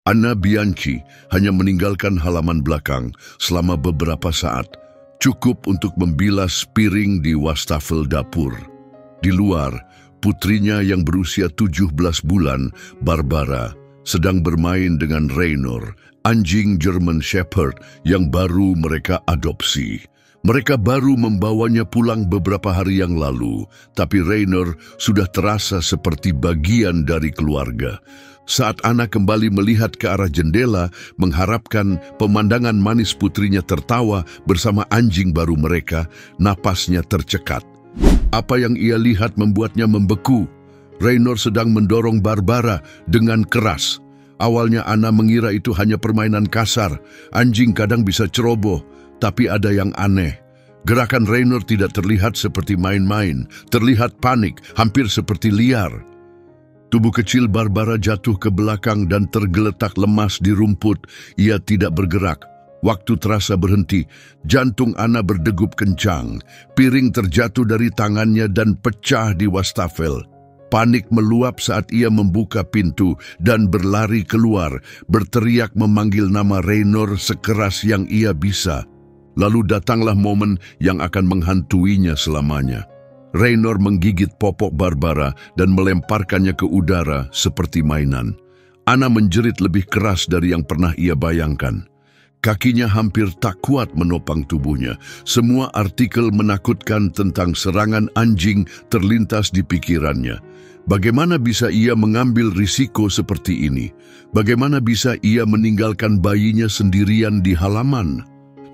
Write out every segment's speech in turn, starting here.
Anna Bianchi hanya meninggalkan halaman belakang selama beberapa saat, cukup untuk membilas piring di wastafel dapur. Di luar, putrinya yang berusia 17 bulan, Barbara, sedang bermain dengan Raynor, anjing German Shepherd yang baru mereka adopsi. Mereka baru membawanya pulang beberapa hari yang lalu, tapi Raynor sudah terasa seperti bagian dari keluarga. Saat Anna kembali melihat ke arah jendela, mengharapkan pemandangan manis putrinya tertawa bersama anjing baru mereka, napasnya tercekat. Apa yang ia lihat membuatnya membeku. Raynor sedang mendorong Barbara dengan keras. Awalnya Anna mengira itu hanya permainan kasar. Anjing kadang bisa ceroboh, tapi ada yang aneh. Gerakan Raynor tidak terlihat seperti main-main, terlihat panik, hampir seperti liar. Tubuh kecil Barbara jatuh ke belakang dan tergeletak lemas di rumput. Ia tidak bergerak. Waktu terasa berhenti. Jantung Anna berdegup kencang. Piring terjatuh dari tangannya dan pecah di wastafel. Panik meluap saat ia membuka pintu dan berlari keluar, berteriak memanggil nama Raynor sekeras yang ia bisa. Lalu datanglah momen yang akan menghantuinya selamanya. Raynor menggigit popok Barbara dan melemparkannya ke udara seperti mainan. Anna menjerit lebih keras dari yang pernah ia bayangkan. Kakinya hampir tak kuat menopang tubuhnya. Semua artikel menakutkan tentang serangan anjing terlintas di pikirannya. Bagaimana bisa ia mengambil risiko seperti ini? Bagaimana bisa ia meninggalkan bayinya sendirian di halaman?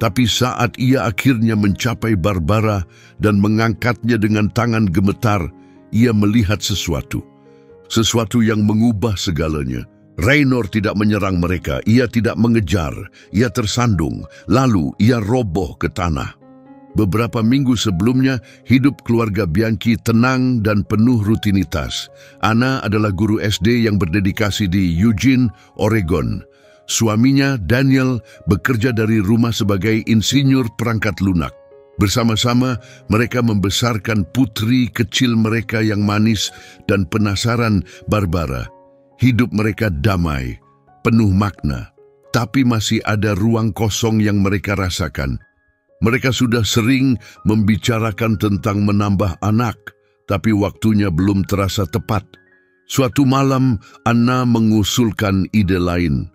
Tapi saat ia akhirnya mencapai Barbara dan mengangkatnya dengan tangan gemetar, ia melihat sesuatu. Sesuatu yang mengubah segalanya. Raynor tidak menyerang mereka, ia tidak mengejar, ia tersandung, lalu ia roboh ke tanah. Beberapa minggu sebelumnya, hidup keluarga Bianchi tenang dan penuh rutinitas. Anna adalah guru SD yang berdedikasi di Eugene, Oregon. Suaminya, Daniel, bekerja dari rumah sebagai insinyur perangkat lunak. Bersama-sama, mereka membesarkan putri kecil mereka yang manis dan penasaran, Barbara. Hidup mereka damai, penuh makna, tapi masih ada ruang kosong yang mereka rasakan. Mereka sudah sering membicarakan tentang menambah anak, tapi waktunya belum terasa tepat. Suatu malam, Anna mengusulkan ide lain.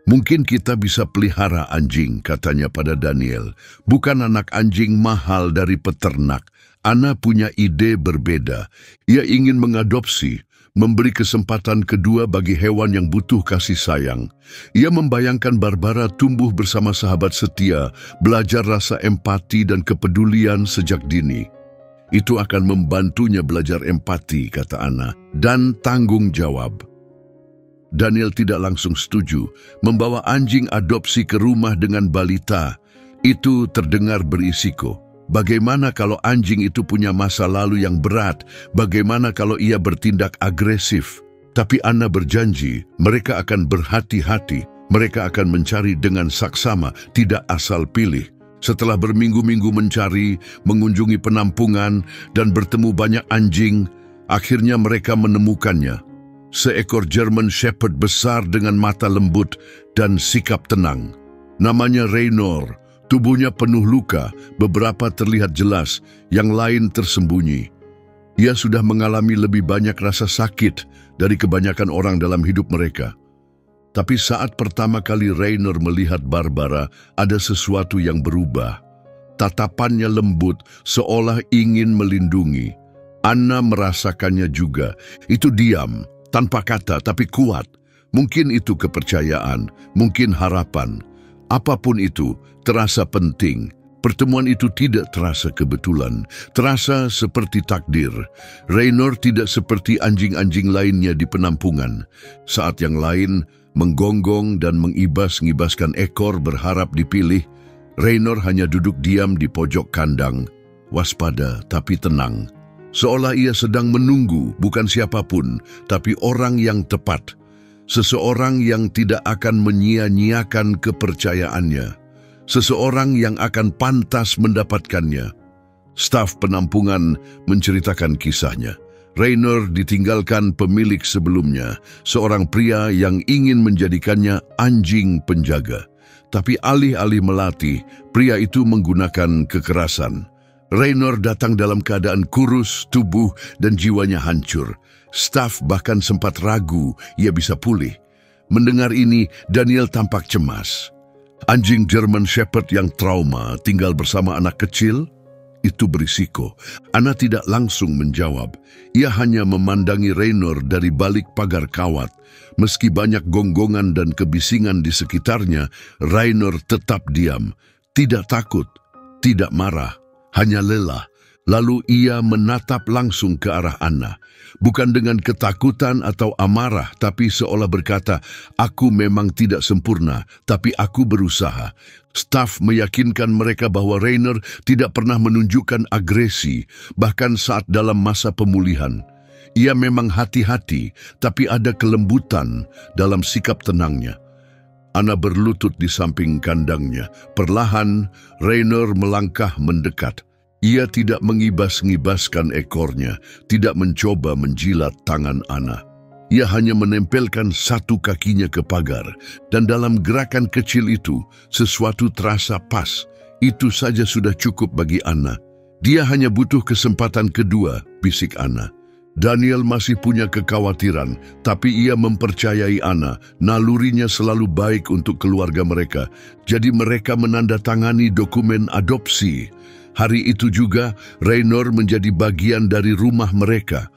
Mungkin kita bisa pelihara anjing, katanya pada Daniel. Bukan anak anjing mahal dari peternak. Anna punya ide berbeda. Ia ingin mengadopsi, memberi kesempatan kedua bagi hewan yang butuh kasih sayang. Ia membayangkan Barbara tumbuh bersama sahabat setia, belajar rasa empati dan kepedulian sejak dini. Itu akan membantunya belajar empati, kata Anna, dan tanggung jawab. Daniel tidak langsung setuju. Membawa anjing adopsi ke rumah dengan balita, itu terdengar berisiko. Bagaimana kalau anjing itu punya masa lalu yang berat? Bagaimana kalau ia bertindak agresif? Tapi Anna berjanji, mereka akan berhati-hati. Mereka akan mencari dengan saksama, tidak asal pilih. Setelah berminggu-minggu mencari, mengunjungi penampungan, dan bertemu banyak anjing, akhirnya mereka menemukannya. Seekor German Shepherd besar dengan mata lembut dan sikap tenang. Namanya Raynor. Tubuhnya penuh luka, beberapa terlihat jelas, yang lain tersembunyi. Ia sudah mengalami lebih banyak rasa sakit dari kebanyakan orang dalam hidup mereka. Tapi saat pertama kali Raynor melihat Barbara, ada sesuatu yang berubah. Tatapannya lembut, seolah ingin melindungi. Anna merasakannya juga. Itu diam, tanpa kata, tapi kuat. Mungkin itu kepercayaan, mungkin harapan. Apapun itu, terasa penting. Pertemuan itu tidak terasa kebetulan, terasa seperti takdir. Raynor tidak seperti anjing-anjing lainnya di penampungan. Saat yang lain menggonggong dan mengibas-ngibaskan ekor berharap dipilih, Raynor hanya duduk diam di pojok kandang, waspada tapi tenang. Seolah ia sedang menunggu bukan siapapun, tapi orang yang tepat. Seseorang yang tidak akan menyia-nyiakan kepercayaannya. Seseorang yang akan pantas mendapatkannya. Staf penampungan menceritakan kisahnya. Rainer ditinggalkan pemilik sebelumnya, seorang pria yang ingin menjadikannya anjing penjaga. Tapi alih-alih melatih, pria itu menggunakan kekerasan. Rainer datang dalam keadaan kurus, tubuh dan jiwanya hancur. Staf bahkan sempat ragu ia bisa pulih. Mendengar ini, Daniel tampak cemas. Anjing German Shepherd yang trauma tinggal bersama anak kecil? Itu berisiko. Anna tidak langsung menjawab. Ia hanya memandangi Rainer dari balik pagar kawat. Meski banyak gonggongan dan kebisingan di sekitarnya, Rainer tetap diam. Tidak takut, tidak marah, hanya lelah. Lalu ia menatap langsung ke arah Anna. Bukan dengan ketakutan atau amarah, tapi seolah berkata, "Aku memang tidak sempurna, tapi aku berusaha." Staf meyakinkan mereka bahwa Rainer tidak pernah menunjukkan agresi, bahkan saat dalam masa pemulihan. Ia memang hati-hati, tapi ada kelembutan dalam sikap tenangnya. Anna berlutut di samping kandangnya. Perlahan, Rainer melangkah mendekat. Ia tidak mengibas-ngibaskan ekornya, tidak mencoba menjilat tangan Anna. Ia hanya menempelkan satu kakinya ke pagar, dan dalam gerakan kecil itu, sesuatu terasa pas. Itu saja sudah cukup bagi Anna. Dia hanya butuh kesempatan kedua, bisik Anna. Daniel masih punya kekhawatiran, tapi ia mempercayai Anna. Nalurinya selalu baik untuk keluarga mereka, jadi mereka menandatangani dokumen adopsi. Hari itu juga, Rainer menjadi bagian dari rumah mereka.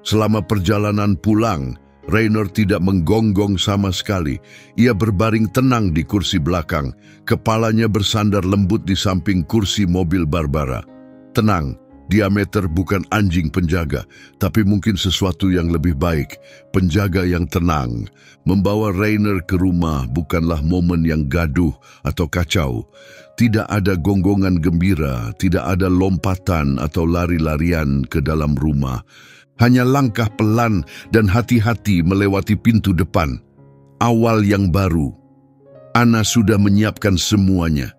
Selama perjalanan pulang, Rainer tidak menggonggong sama sekali. Ia berbaring tenang di kursi belakang, kepalanya bersandar lembut di samping kursi mobil Barbara. Tenang, diameter bukan anjing penjaga, tapi mungkin sesuatu yang lebih baik, penjaga yang tenang. Membawa Rainer ke rumah bukanlah momen yang gaduh atau kacau. Tidak ada gonggongan gembira, tidak ada lompatan atau lari-larian ke dalam rumah. Hanya langkah pelan dan hati-hati melewati pintu depan. Awal yang baru. Anna sudah menyiapkan semuanya.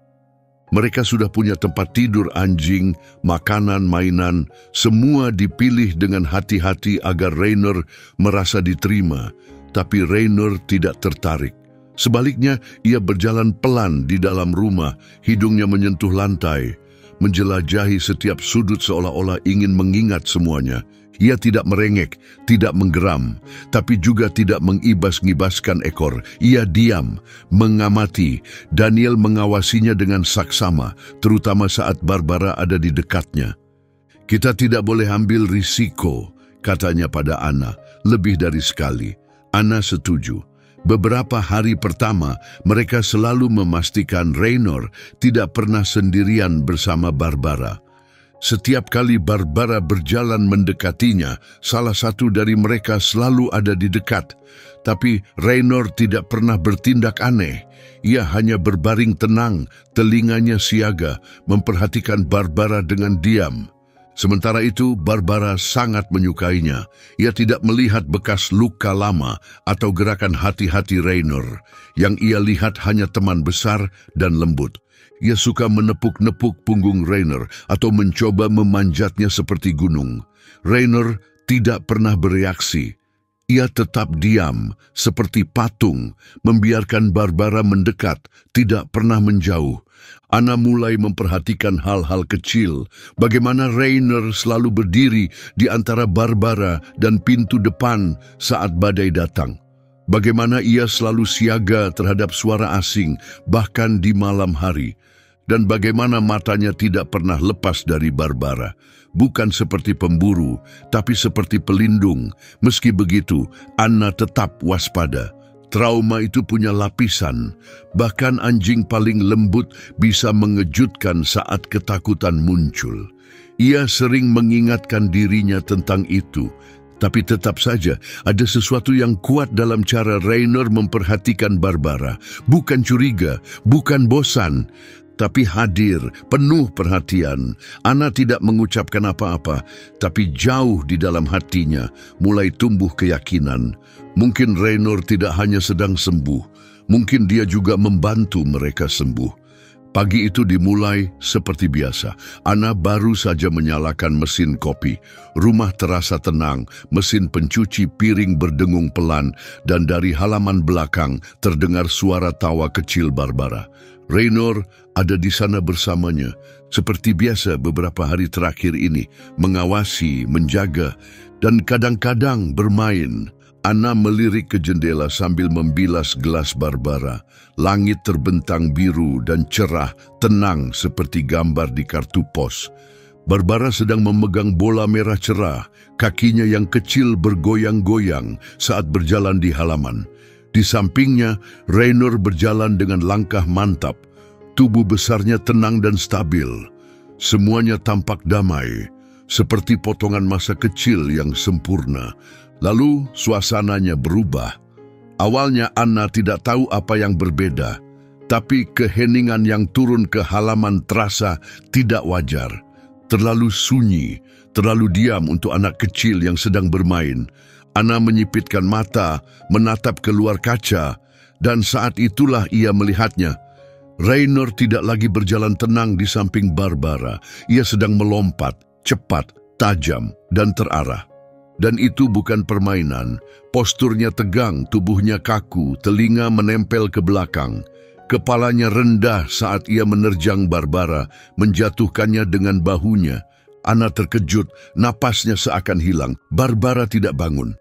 Mereka sudah punya tempat tidur anjing, makanan, mainan, semua dipilih dengan hati-hati agar Rainer merasa diterima. Tapi Rainer tidak tertarik. Sebaliknya, ia berjalan pelan di dalam rumah, hidungnya menyentuh lantai, menjelajahi setiap sudut seolah-olah ingin mengingat semuanya. Ia tidak merengek, tidak menggeram, tapi juga tidak mengibas-ngibaskan ekor. Ia diam, mengamati. Daniel mengawasinya dengan saksama, terutama saat Barbara ada di dekatnya. "Kita tidak boleh ambil risiko," katanya pada Anna, lebih dari sekali. Anna setuju. Beberapa hari pertama, mereka selalu memastikan Rainer tidak pernah sendirian bersama Barbara. Setiap kali Barbara berjalan mendekatinya, salah satu dari mereka selalu ada di dekat. Tapi Rainer tidak pernah bertindak aneh. Ia hanya berbaring tenang, telinganya siaga, memperhatikan Barbara dengan diam. Sementara itu, Barbara sangat menyukainya. Ia tidak melihat bekas luka lama atau gerakan hati-hati Rainer. Yang ia lihat hanya teman besar dan lembut. Ia suka menepuk-nepuk punggung Rainer atau mencoba memanjatnya seperti gunung. Rainer tidak pernah bereaksi. Ia tetap diam, seperti patung, membiarkan Barbara mendekat, tidak pernah menjauh. Anna mulai memperhatikan hal-hal kecil, bagaimana Rainer selalu berdiri di antara Barbara dan pintu depan saat badai datang. Bagaimana ia selalu siaga terhadap suara asing, bahkan di malam hari. Dan bagaimana matanya tidak pernah lepas dari Barbara. Bukan seperti pemburu, tapi seperti pelindung. Meski begitu, Anna tetap waspada. Trauma itu punya lapisan. Bahkan anjing paling lembut bisa mengejutkan saat ketakutan muncul. Ia sering mengingatkan dirinya tentang itu. Tapi tetap saja ada sesuatu yang kuat dalam cara Rainer memperhatikan Barbara. Bukan curiga, bukan bosan, tapi hadir, penuh perhatian. Anna tidak mengucapkan apa-apa, tapi jauh di dalam hatinya mulai tumbuh keyakinan. Mungkin Rainer tidak hanya sedang sembuh, mungkin dia juga membantu mereka sembuh. Pagi itu dimulai seperti biasa. Ana baru saja menyalakan mesin kopi. Rumah terasa tenang, mesin pencuci piring berdengung pelan, dan dari halaman belakang terdengar suara tawa kecil Barbara. Raynor ada di sana bersamanya, seperti biasa beberapa hari terakhir ini, mengawasi, menjaga, dan kadang-kadang bermain. Ana melirik ke jendela sambil membilas gelas Barbara. Langit terbentang biru dan cerah, tenang seperti gambar di kartu pos. Barbara sedang memegang bola merah cerah, kakinya yang kecil bergoyang-goyang saat berjalan di halaman. Di sampingnya, Raynor berjalan dengan langkah mantap. Tubuh besarnya tenang dan stabil. Semuanya tampak damai, seperti potongan masa kecil yang sempurna. Lalu suasananya berubah. Awalnya Ana tidak tahu apa yang berbeda, tapi keheningan yang turun ke halaman terasa tidak wajar. Terlalu sunyi, terlalu diam untuk anak kecil yang sedang bermain. Ana menyipitkan mata, menatap keluar kaca, dan saat itulah ia melihatnya. Raynor tidak lagi berjalan tenang di samping Barbara. Ia sedang melompat, cepat, tajam, dan terarah. Dan itu bukan permainan. Posturnya tegang, tubuhnya kaku, telinga menempel ke belakang. Kepalanya rendah saat ia menerjang Barbara, menjatuhkannya dengan bahunya. Ana terkejut, napasnya seakan hilang. Barbara tidak bangun.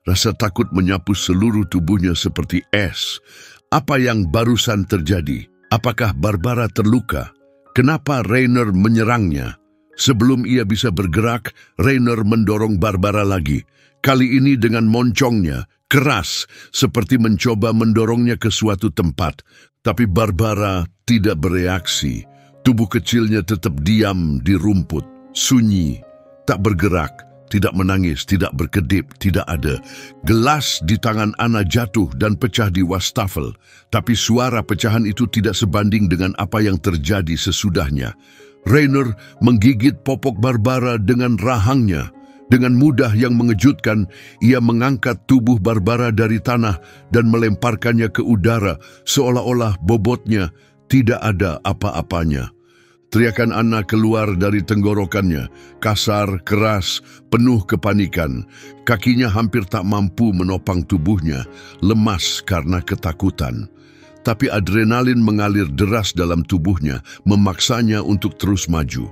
Rasa takut menyapu seluruh tubuhnya seperti es. Apa yang barusan terjadi? Apakah Barbara terluka? Kenapa Raynor menyerangnya? Sebelum ia bisa bergerak, Raynor mendorong Barbara lagi. Kali ini dengan moncongnya, keras, seperti mencoba mendorongnya ke suatu tempat. Tapi Barbara tidak bereaksi. Tubuh kecilnya tetap diam di rumput, sunyi, tak bergerak, tidak menangis, tidak berkedip, tidak ada. Gelas di tangan Ana jatuh dan pecah di wastafel. Tapi suara pecahan itu tidak sebanding dengan apa yang terjadi sesudahnya. Raynor menggigit popok Barbara dengan rahangnya. Dengan mudah yang mengejutkan, ia mengangkat tubuh Barbara dari tanah dan melemparkannya ke udara, seolah-olah bobotnya tidak ada apa-apanya. Teriakan Ana keluar dari tenggorokannya, kasar, keras, penuh kepanikan. Kakinya hampir tak mampu menopang tubuhnya, lemas karena ketakutan. Tapi adrenalin mengalir deras dalam tubuhnya, memaksanya untuk terus maju.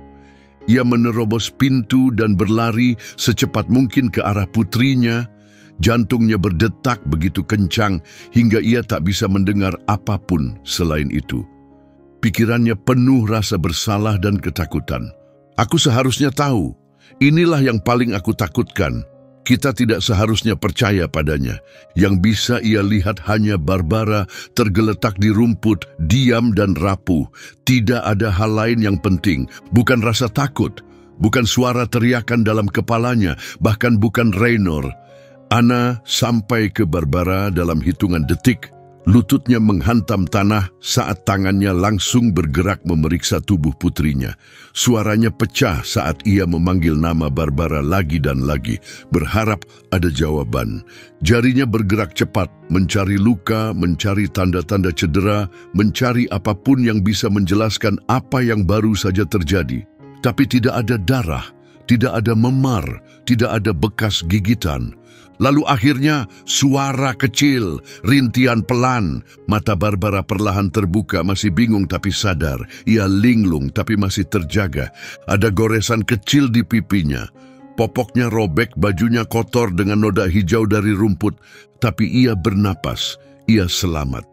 Ia menerobos pintu dan berlari secepat mungkin ke arah putrinya. Jantungnya berdetak begitu kencang hingga ia tak bisa mendengar apapun selain itu. Pikirannya penuh rasa bersalah dan ketakutan. Aku seharusnya tahu. Inilah yang paling aku takutkan. Kita tidak seharusnya percaya padanya. Yang bisa ia lihat hanya Barbara tergeletak di rumput, diam dan rapuh. Tidak ada hal lain yang penting, bukan rasa takut, bukan suara teriakan dalam kepalanya, bahkan bukan Raynor. Ana sampai ke Barbara dalam hitungan detik. Lututnya menghantam tanah saat tangannya langsung bergerak memeriksa tubuh putrinya. Suaranya pecah saat ia memanggil nama Barbara lagi dan lagi, berharap ada jawaban. Jarinya bergerak cepat, mencari luka, mencari tanda-tanda cedera, mencari apapun yang bisa menjelaskan apa yang baru saja terjadi. Tapi tidak ada darah, tidak ada memar, tidak ada bekas gigitan. Lalu akhirnya suara kecil, rintian pelan. Mata Barbara perlahan terbuka, masih bingung tapi sadar. Ia linglung tapi masih terjaga. Ada goresan kecil di pipinya. Popoknya robek, bajunya kotor dengan noda hijau dari rumput. Tapi ia bernapas, ia selamat.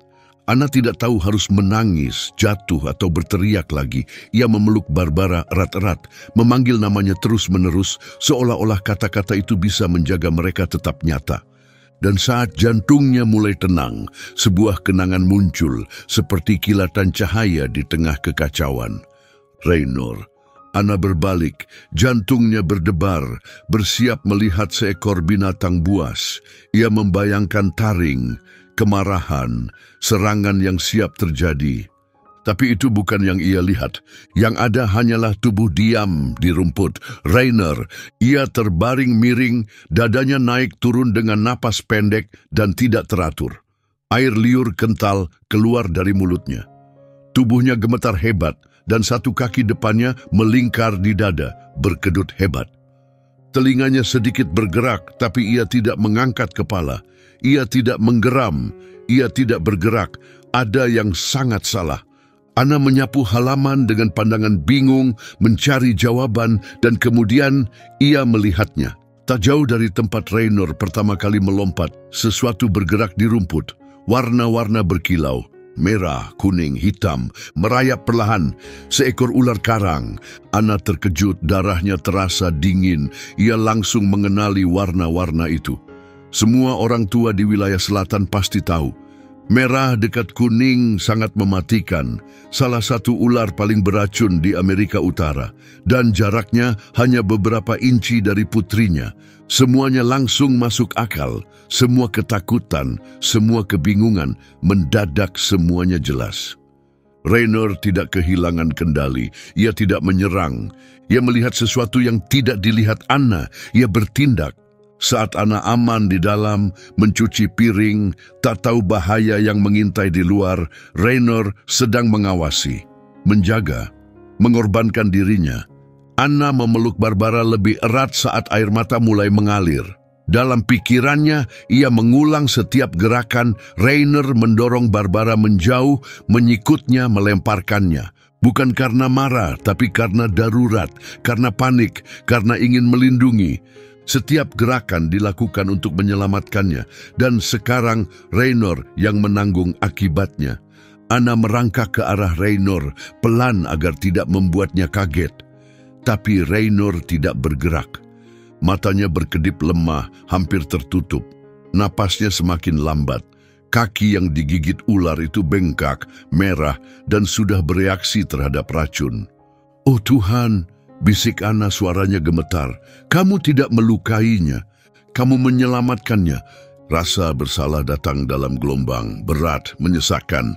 Ana tidak tahu harus menangis, jatuh atau berteriak lagi. Ia memeluk Barbara erat-erat, memanggil namanya terus-menerus, seolah-olah kata-kata itu bisa menjaga mereka tetap nyata. Dan saat jantungnya mulai tenang, sebuah kenangan muncul, seperti kilatan cahaya di tengah kekacauan. Raynor. Ana berbalik, jantungnya berdebar, bersiap melihat seekor binatang buas. Ia membayangkan taring, kemarahan, serangan yang siap terjadi. Tapi itu bukan yang ia lihat. Yang ada hanyalah tubuh diam di rumput. Raynor, ia terbaring miring, dadanya naik turun dengan napas pendek dan tidak teratur. Air liur kental keluar dari mulutnya. Tubuhnya gemetar hebat dan satu kaki depannya melingkar di dada, berkedut hebat. Telinganya sedikit bergerak, tapi ia tidak mengangkat kepala. Ia tidak menggeram, ia tidak bergerak. Ada yang sangat salah. Ana menyapu halaman dengan pandangan bingung, mencari jawaban, dan kemudian ia melihatnya. Tak jauh dari tempat Raynor pertama kali melompat, sesuatu bergerak di rumput. Warna-warna berkilau, merah, kuning, hitam, merayap perlahan. Seekor ular karang. Ana terkejut, darahnya terasa dingin. Ia langsung mengenali warna-warna itu. Semua orang tua di wilayah selatan pasti tahu. Merah dekat kuning sangat mematikan, salah satu ular paling beracun di Amerika Utara, dan jaraknya hanya beberapa inci dari putrinya. Semuanya langsung masuk akal, semua ketakutan, semua kebingungan, mendadak semuanya jelas. Raynor tidak kehilangan kendali, ia tidak menyerang. Ia melihat sesuatu yang tidak dilihat Anna, ia bertindak. Saat Ana aman di dalam, mencuci piring, tak tahu bahaya yang mengintai di luar, Raynor sedang mengawasi, menjaga, mengorbankan dirinya. Ana memeluk Barbara lebih erat saat air mata mulai mengalir. Dalam pikirannya, ia mengulang setiap gerakan. Raynor mendorong Barbara menjauh, menyikutnya, melemparkannya. Bukan karena marah, tapi karena darurat, karena panik, karena ingin melindungi. Setiap gerakan dilakukan untuk menyelamatkannya, dan sekarang Raynor yang menanggung akibatnya. Ana merangkak ke arah Raynor, pelan agar tidak membuatnya kaget. Tapi Raynor tidak bergerak. Matanya berkedip lemah, hampir tertutup. Napasnya semakin lambat. Kaki yang digigit ular itu bengkak, merah, dan sudah bereaksi terhadap racun. "Oh Tuhan!" bisik Ana, suaranya gemetar. "Kamu tidak melukainya, kamu menyelamatkannya." Rasa bersalah datang dalam gelombang, berat, menyesakkan.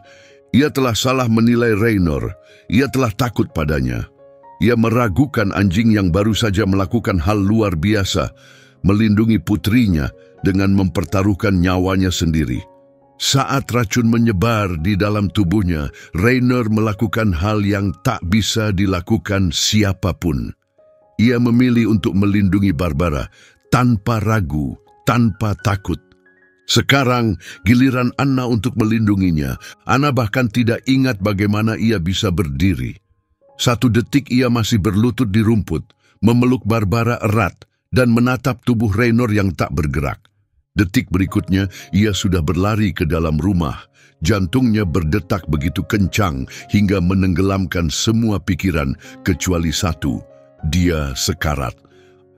Ia telah salah menilai Raynor, ia telah takut padanya. Ia meragukan anjing yang baru saja melakukan hal luar biasa, melindungi putrinya dengan mempertaruhkan nyawanya sendiri. Saat racun menyebar di dalam tubuhnya, Raynor melakukan hal yang tak bisa dilakukan siapapun. Ia memilih untuk melindungi Barbara tanpa ragu, tanpa takut. Sekarang giliran Anna untuk melindunginya. Anna bahkan tidak ingat bagaimana ia bisa berdiri. 1 detik ia masih berlutut di rumput, memeluk Barbara erat, dan menatap tubuh Raynor yang tak bergerak. Detik berikutnya, ia sudah berlari ke dalam rumah. Jantungnya berdetak begitu kencang hingga menenggelamkan semua pikiran kecuali satu, dia sekarat.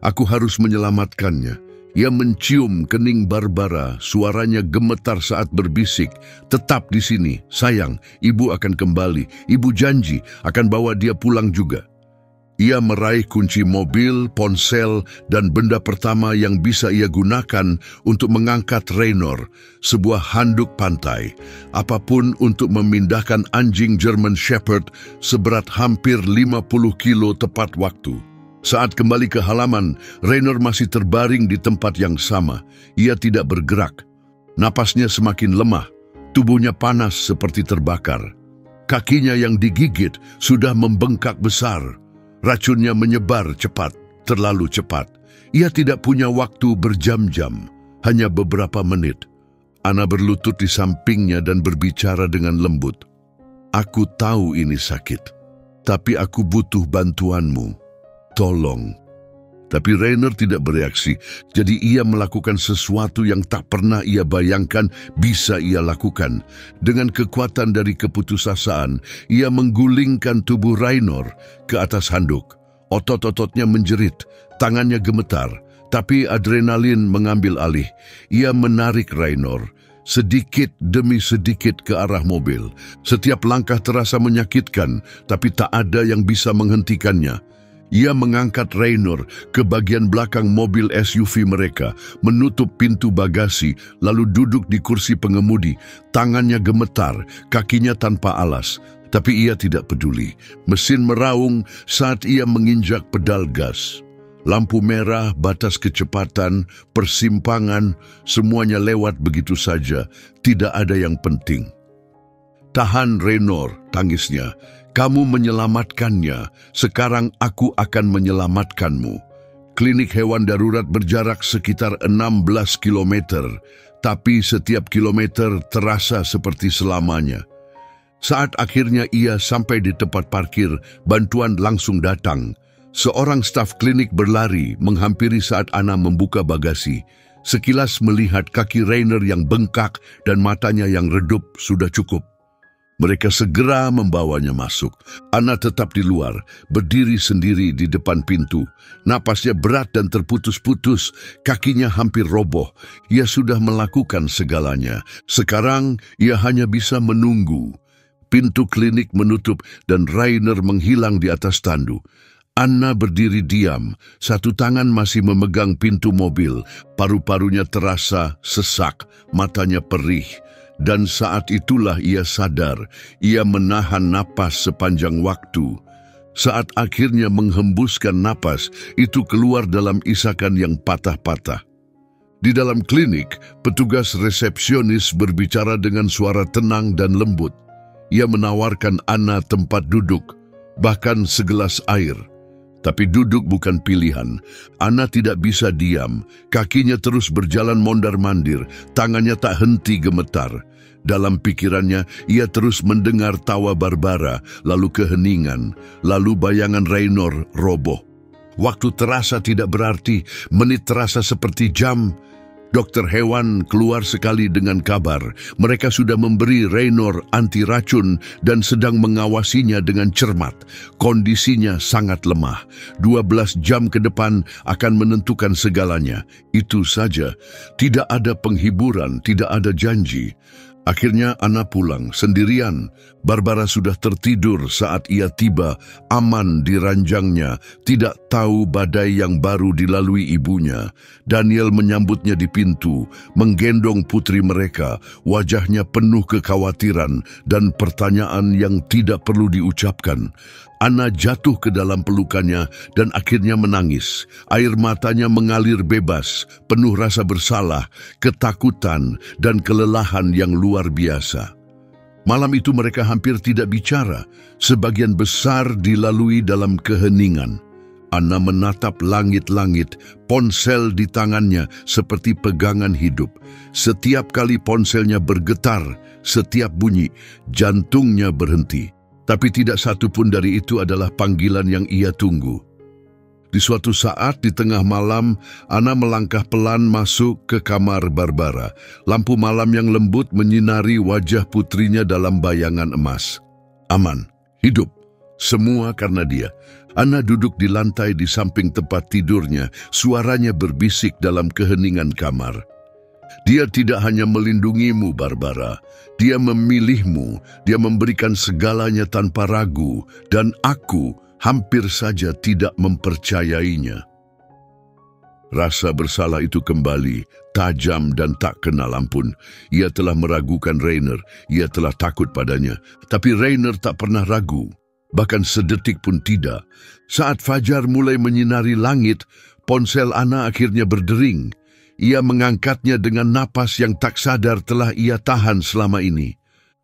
Aku harus menyelamatkannya. Ia mencium kening Barbara, suaranya gemetar saat berbisik, "Tetap di sini, sayang, ibu akan kembali. Ibu janji akan bawa dia pulang juga." Ia meraih kunci mobil, ponsel, dan benda pertama yang bisa ia gunakan untuk mengangkat Raynor, sebuah handuk pantai. Apapun untuk memindahkan anjing German Shepherd seberat hampir 50 kilo tepat waktu. Saat kembali ke halaman, Raynor masih terbaring di tempat yang sama. Ia tidak bergerak. Napasnya semakin lemah, tubuhnya panas seperti terbakar. Kakinya yang digigit sudah membengkak besar. Racunnya menyebar cepat, terlalu cepat. Ia tidak punya waktu berjam-jam, hanya beberapa menit. Ana berlutut di sampingnya dan berbicara dengan lembut. "Aku tahu ini sakit, tapi aku butuh bantuanmu. Tolong." Tapi Raynor tidak bereaksi, jadi ia melakukan sesuatu yang tak pernah ia bayangkan bisa ia lakukan. Dengan kekuatan dari keputusasaan, ia menggulingkan tubuh Raynor ke atas handuk. Otot-ototnya menjerit, tangannya gemetar, tapi adrenalin mengambil alih. Ia menarik Raynor sedikit demi sedikit ke arah mobil. Setiap langkah terasa menyakitkan, tapi tak ada yang bisa menghentikannya. Ia mengangkat Raynor ke bagian belakang mobil SUV mereka, menutup pintu bagasi, lalu duduk di kursi pengemudi. Tangannya gemetar, kakinya tanpa alas, tapi ia tidak peduli. Mesin meraung saat ia menginjak pedal gas. Lampu merah, batas kecepatan, persimpangan, semuanya lewat begitu saja. Tidak ada yang penting. "Tahan, Raynor," tangisnya. Kamu menyelamatkannya, sekarang aku akan menyelamatkanmu. Klinik hewan darurat berjarak sekitar 16 kilometer, tapi setiap kilometer terasa seperti selamanya. Saat akhirnya ia sampai di tempat parkir, bantuan langsung datang. Seorang staf klinik berlari menghampiri saat Anna membuka bagasi. Sekilas melihat kaki Rainer yang bengkak dan matanya yang redup sudah cukup. Mereka segera membawanya masuk. Anna tetap di luar, berdiri sendiri di depan pintu. Napasnya berat dan terputus-putus, kakinya hampir roboh. Ia sudah melakukan segalanya. Sekarang ia hanya bisa menunggu. Pintu klinik menutup dan Rainer menghilang di atas tandu. Anna berdiri diam, satu tangan masih memegang pintu mobil, paru-parunya terasa sesak, matanya perih. Dan saat itulah ia sadar, ia menahan napas sepanjang waktu. Saat akhirnya menghembuskan napas, itu keluar dalam isakan yang patah-patah. Di dalam klinik, petugas resepsionis berbicara dengan suara tenang dan lembut. Ia menawarkan Anna tempat duduk, bahkan segelas air. Tapi duduk bukan pilihan. Anna tidak bisa diam. Kakinya terus berjalan mondar-mandir. Tangannya tak henti gemetar. Dalam pikirannya, ia terus mendengar tawa Barbara, lalu keheningan, lalu bayangan Rainer roboh. Waktu terasa tidak berarti, menit terasa seperti jam. Dokter hewan keluar sekali dengan kabar. Mereka sudah memberi Rainer anti racun dan sedang mengawasinya dengan cermat. Kondisinya sangat lemah. 12 jam ke depan akan menentukan segalanya. Itu saja. Tidak ada penghiburan, tidak ada janji. Akhirnya Anna pulang sendirian. Barbara sudah tertidur saat ia tiba, aman di ranjangnya, tidak tahu badai yang baru dilalui ibunya. Daniel menyambutnya di pintu, menggendong putri mereka, wajahnya penuh kekhawatiran dan pertanyaan yang tidak perlu diucapkan. Anna jatuh ke dalam pelukannya dan akhirnya menangis. Air matanya mengalir bebas, penuh rasa bersalah, ketakutan, dan kelelahan yang luar biasa. Malam itu mereka hampir tidak bicara, sebagian besar dilalui dalam keheningan. Anna menatap langit-langit, ponsel di tangannya seperti pegangan hidup. Setiap kali ponselnya bergetar, setiap bunyi, jantungnya berhenti. Tapi tidak satu pun dari itu adalah panggilan yang ia tunggu. Di suatu saat di tengah malam, Anna melangkah pelan masuk ke kamar Barbara. Lampu malam yang lembut menyinari wajah putrinya dalam bayangan emas. Aman, hidup, semua karena dia. Anna duduk di lantai di samping tempat tidurnya, suaranya berbisik dalam keheningan kamar. Dia tidak hanya melindungimu, Barbara. Dia memilihmu, dia memberikan segalanya tanpa ragu, dan aku hampir saja tidak mempercayainya. Rasa bersalah itu kembali, tajam dan tak kenal ampun. Ia telah meragukan Rainer, ia telah takut padanya. Tapi Rainer tak pernah ragu, bahkan sedetik pun tidak. Saat fajar mulai menyinari langit, ponsel Anna akhirnya berdering. Ia mengangkatnya dengan napas yang tak sadar telah ia tahan selama ini.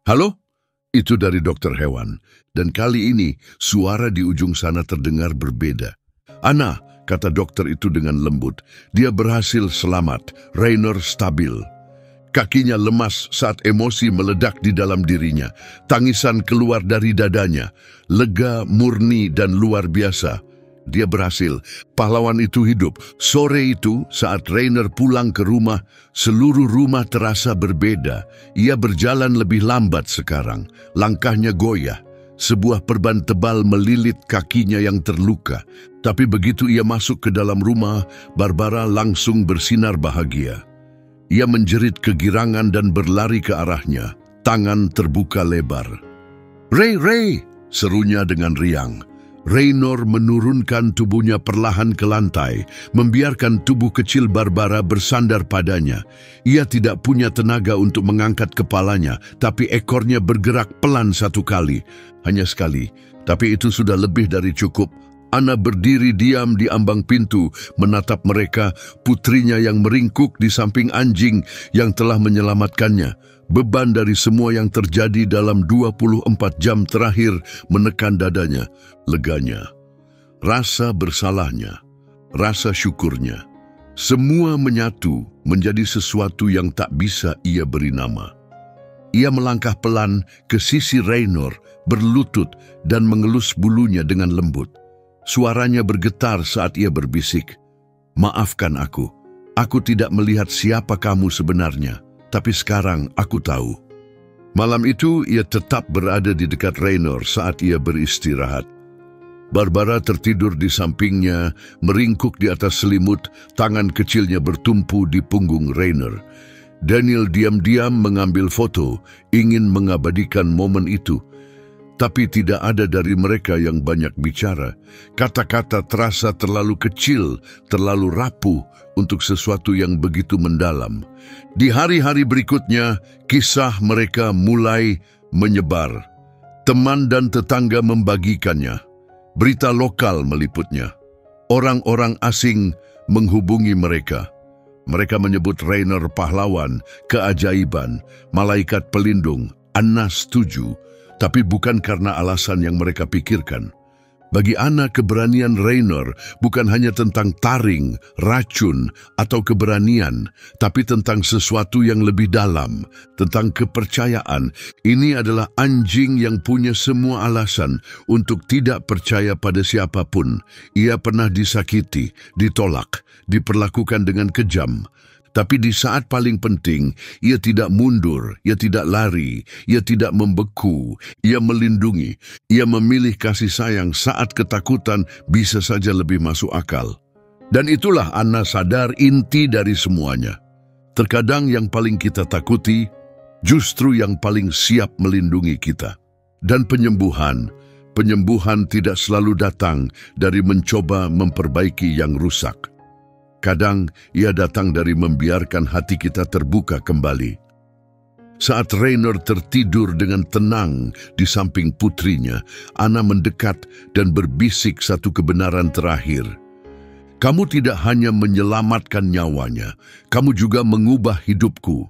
Halo? Itu dari dokter hewan. Dan kali ini suara di ujung sana terdengar berbeda. Anna, kata dokter itu dengan lembut. Dia berhasil selamat. Rainer stabil. Kakinya lemas saat emosi meledak di dalam dirinya. Tangisan keluar dari dadanya. Lega, murni, dan luar biasa. Dia berhasil. Pahlawan itu hidup. Sore itu, saat Rainer pulang ke rumah, seluruh rumah terasa berbeda. Ia berjalan lebih lambat sekarang. Langkahnya goyah. Sebuah perban tebal melilit kakinya yang terluka. Tapi begitu ia masuk ke dalam rumah, Barbara langsung bersinar bahagia. Ia menjerit kegirangan dan berlari ke arahnya. Tangan terbuka lebar. "Ray, Ray!" serunya dengan riang. Rainer menurunkan tubuhnya perlahan ke lantai, membiarkan tubuh kecil Barbara bersandar padanya. Ia tidak punya tenaga untuk mengangkat kepalanya, tapi ekornya bergerak pelan satu kali. Hanya sekali, tapi itu sudah lebih dari cukup. Anna berdiri diam di ambang pintu, menatap mereka, putrinya yang meringkuk di samping anjing yang telah menyelamatkannya. Beban dari semua yang terjadi dalam 24 jam terakhir menekan dadanya, leganya. Rasa bersalahnya, rasa syukurnya, semua menyatu menjadi sesuatu yang tak bisa ia beri nama. Ia melangkah pelan ke sisi Raynor, berlutut dan mengelus bulunya dengan lembut. Suaranya bergetar saat ia berbisik, "Maafkan aku tidak melihat siapa kamu sebenarnya. Tapi sekarang aku tahu." Malam itu ia tetap berada di dekat Raynor saat ia beristirahat. Barbara tertidur di sampingnya, meringkuk di atas selimut, tangan kecilnya bertumpu di punggung Raynor. Daniel diam-diam mengambil foto, ingin mengabadikan momen itu. Tapi tidak ada dari mereka yang banyak bicara. Kata-kata terasa terlalu kecil, terlalu rapuh untuk sesuatu yang begitu mendalam. Di hari-hari berikutnya, kisah mereka mulai menyebar. Teman dan tetangga membagikannya. Berita lokal meliputnya. Orang-orang asing menghubungi mereka. Mereka menyebut Raynor pahlawan, keajaiban, malaikat pelindung. Anna setuju, tapi bukan karena alasan yang mereka pikirkan. Bagi Anna, keberanian Raynor bukan hanya tentang taring, racun, atau keberanian, tapi tentang sesuatu yang lebih dalam, tentang kepercayaan. Ini adalah anjing yang punya semua alasan untuk tidak percaya pada siapapun. Ia pernah disakiti, ditolak, diperlakukan dengan kejam. Tapi di saat paling penting, ia tidak mundur, ia tidak lari, ia tidak membeku, ia melindungi, ia memilih kasih sayang saat ketakutan bisa saja lebih masuk akal. Dan itulah Anna sadar inti dari semuanya. Terkadang yang paling kita takuti, justru yang paling siap melindungi kita. Dan penyembuhan tidak selalu datang dari mencoba memperbaiki yang rusak. Kadang ia datang dari membiarkan hati kita terbuka kembali. Saat Raynor tertidur dengan tenang di samping putrinya, Anna mendekat dan berbisik satu kebenaran terakhir. "Kamu tidak hanya menyelamatkan nyawanya, kamu juga mengubah hidupku."